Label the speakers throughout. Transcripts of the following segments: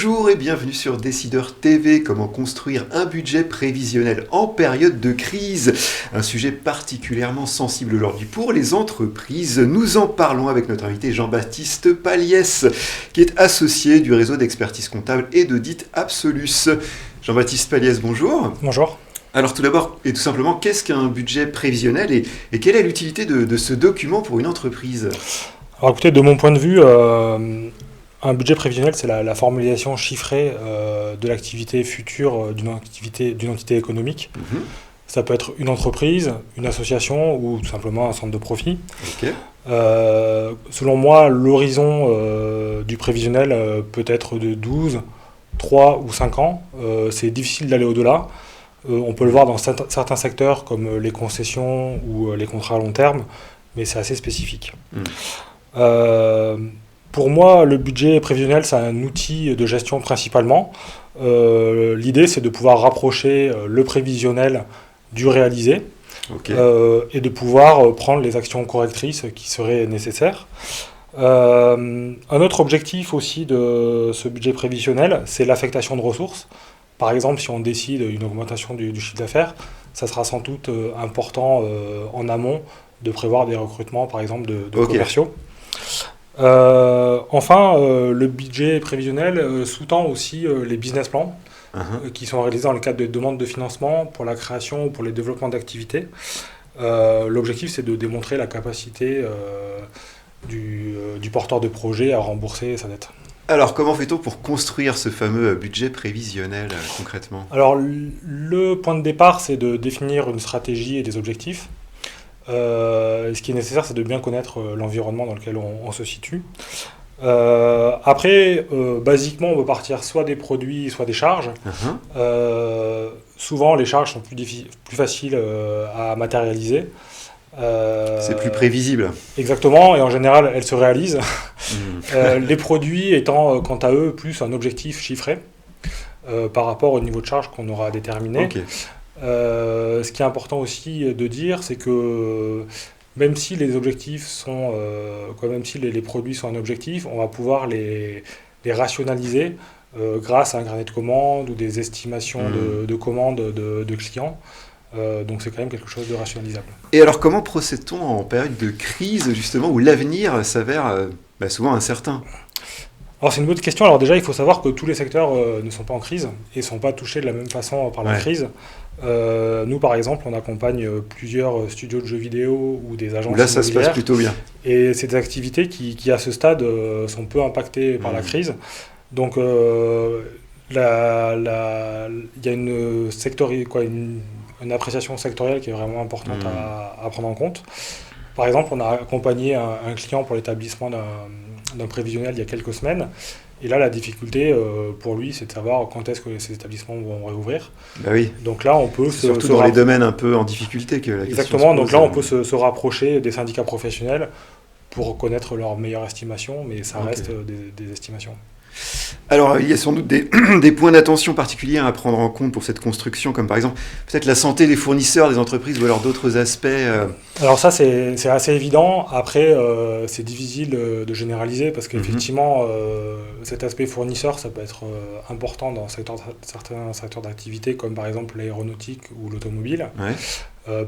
Speaker 1: Bonjour et bienvenue sur Décideur TV, comment construire un budget prévisionnel en période de crise. Un sujet particulièrement sensible aujourd'hui pour les entreprises. Nous en parlons avec notre invité Jean-Baptiste Paliès, qui est associé du réseau d'expertise comptable et d'audit Absolus. Jean-Baptiste Paliès, bonjour.
Speaker 2: Bonjour.
Speaker 1: Alors tout d'abord et tout simplement, qu'est-ce qu'un budget prévisionnel et quelle est l'utilité de ce document pour une entreprise ?
Speaker 2: Alors écoutez, de mon point de vue, un budget prévisionnel, c'est la formalisation chiffrée de l'activité future d'une entité économique. Ça peut être une entreprise, une association ou tout simplement un centre de profit.
Speaker 1: Okay.
Speaker 2: Selon moi, l'horizon du prévisionnel peut être de 12, 3 ou 5 ans. C'est difficile d'aller au-delà. On peut le voir dans certains secteurs comme les concessions ou les contrats à long terme, mais c'est assez spécifique. Pour moi, le budget prévisionnel, c'est un outil de gestion principalement. L'idée, c'est de pouvoir rapprocher le prévisionnel du réalisé.
Speaker 1: Okay.
Speaker 2: Et de pouvoir prendre les actions correctrices qui seraient nécessaires. Un autre objectif aussi de ce budget prévisionnel, c'est l'affectation de ressources. Par exemple, si on décide une augmentation du chiffre d'affaires, ça sera sans doute important en amont de prévoir des recrutements, par exemple, de commerciaux. Enfin, le budget prévisionnel sous-tend aussi les business plans qui sont réalisés dans le cadre de demandes de financement pour la création ou pour les développements d'activités. L'objectif, c'est de démontrer la capacité du porteur de projet à rembourser sa dette.
Speaker 1: Alors, comment fait-on pour construire ce fameux budget prévisionnel concrètement ?
Speaker 2: Alors, le point de départ, c'est de définir une stratégie et des objectifs. Ce qui est nécessaire, c'est de bien connaître l'environnement dans lequel on se situe. Après, basiquement, on peut partir soit des produits, soit des charges. Souvent, les charges sont plus faciles à matérialiser.
Speaker 1: C'est plus prévisible.
Speaker 2: Exactement, et en général, elles se réalisent. Les produits étant, quant à eux, plus un objectif chiffré par rapport au niveau de charge qu'on aura déterminé.
Speaker 1: Okay.
Speaker 2: Ce qui est important aussi de dire, c'est que même si les objectifs sont, même si les produits sont un objectif, on va pouvoir les rationaliser grâce à un carnet de commandes ou des estimations de commandes de clients. Donc c'est quand même quelque chose de rationalisable.
Speaker 1: Et alors comment procède-t-on en période de crise, justement, où l'avenir s'avère souvent incertain ?
Speaker 2: Alors c'est une bonne question. Alors déjà, il faut savoir que tous les secteurs ne sont pas en crise et ne sont pas touchés de la même façon par la crise. Nous, par exemple, on accompagne plusieurs studios de jeux vidéo ou des agences
Speaker 1: là, ça se passe plutôt bien.
Speaker 2: Et c'est des activités qui à ce stade, sont peu impactées par la crise. Donc, il y a une appréciation sectorielle qui est vraiment importante à prendre en compte. Par exemple, on a accompagné un client pour l'établissement d'un prévisionnel il y a quelques semaines. Et là, la difficulté pour lui, c'est de savoir quand est-ce que ces établissements vont réouvrir.
Speaker 1: Oui.
Speaker 2: Donc là, on peut
Speaker 1: surtout dans les domaines un peu en difficulté que la question se pose.
Speaker 2: Exactement. Donc là, on peut se rapprocher des syndicats professionnels pour connaître leur meilleure estimation, mais ça reste des estimations.
Speaker 1: Alors, il y a sans doute des points d'attention particuliers à prendre en compte pour cette construction, comme par exemple peut-être la santé des fournisseurs, des entreprises ou alors d'autres aspects.
Speaker 2: Alors ça, c'est assez évident. Après, c'est difficile de généraliser parce qu'effectivement, cet aspect fournisseur, ça peut être important dans certains secteurs d'activité, comme par exemple l'aéronautique ou l'automobile.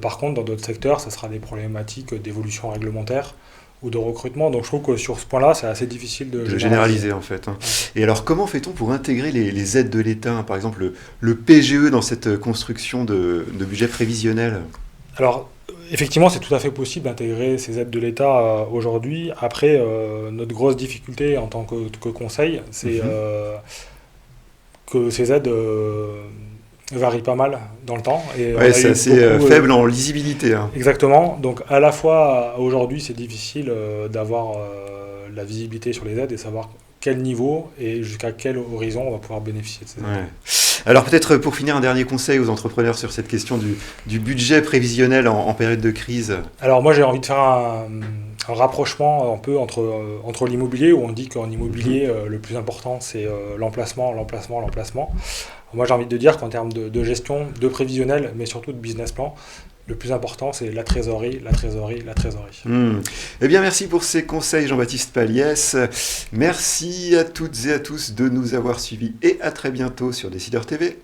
Speaker 2: Par contre, dans d'autres secteurs, ça sera des problématiques d'évolution réglementaire ou de recrutement. Donc je trouve que sur ce point-là, c'est assez difficile de
Speaker 1: généraliser en fait. Et alors comment fait-on pour intégrer les aides de l'État, par exemple le PGE dans cette construction de budget prévisionnel ?
Speaker 2: Alors effectivement, c'est tout à fait possible d'intégrer ces aides de l'État aujourd'hui. Après, notre grosse difficulté en tant que conseil, c'est que ces aides varie pas mal dans le temps.
Speaker 1: C'est assez faible en lisibilité.
Speaker 2: Exactement. Donc à la fois, aujourd'hui, c'est difficile d'avoir la visibilité sur les aides et savoir quel niveau et jusqu'à quel horizon on va pouvoir bénéficier de ces aides.
Speaker 1: Alors peut-être pour finir, un dernier conseil aux entrepreneurs sur cette question du budget prévisionnel en période de crise.
Speaker 2: Alors moi, j'ai envie de faire un rapprochement un peu entre l'immobilier, où on dit qu'en immobilier, le plus important, c'est l'emplacement. Moi, j'ai envie de dire qu'en termes de gestion, de prévisionnel, mais surtout de business plan, le plus important, c'est la trésorerie, la trésorerie, la trésorerie.
Speaker 1: Eh bien, merci pour ces conseils, Jean-Baptiste Paliès. Merci à toutes et à tous de nous avoir suivis et à très bientôt sur Décideur TV.